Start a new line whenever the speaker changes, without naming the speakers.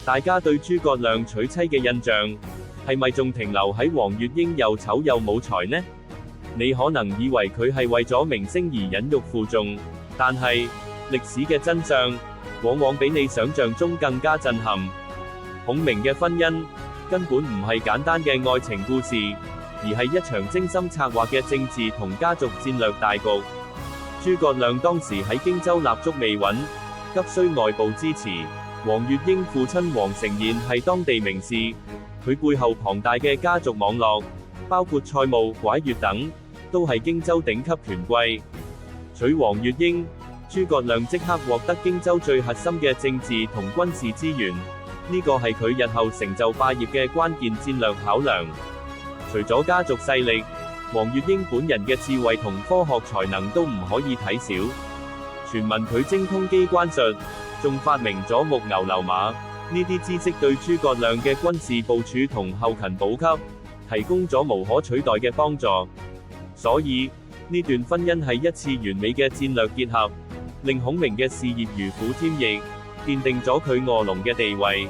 大家對諸葛亮娶妻嘅印象，係咪仲停留喺黃月英又醜又冇才呢？你可能以為佢係為咗明星而忍辱負重，但係歷史嘅真相，往往比你想象中更加震撼。孔明嘅婚姻根本唔係簡單嘅愛情故事，而係一場精心策劃嘅政治同家族戰略大局。諸葛亮當時喺荊州立足未穩，急需外部支持。黃月英父親黃承賢係當地名士，佢背後龐大嘅家族網絡，包括蔡畝、蒯越等，都係荊州頂級權貴。娶黃月英，諸葛亮即刻獲得荊州最核心嘅政治同軍事資源，呢個係佢日後成就霸業嘅關鍵戰略考量。除咗家族勢力，黃月英本人嘅智慧同科學才能都唔可以睇小。傳聞佢精通機關術，仲發明咗木牛流馬，呢啲知識對諸葛亮嘅軍事部署同後勤補給，提供咗無可取代嘅幫助。所以，呢段婚姻係一次完美嘅戰略結合，令孔明嘅事業如虎添翼，奠定咗佢臥龍嘅地位。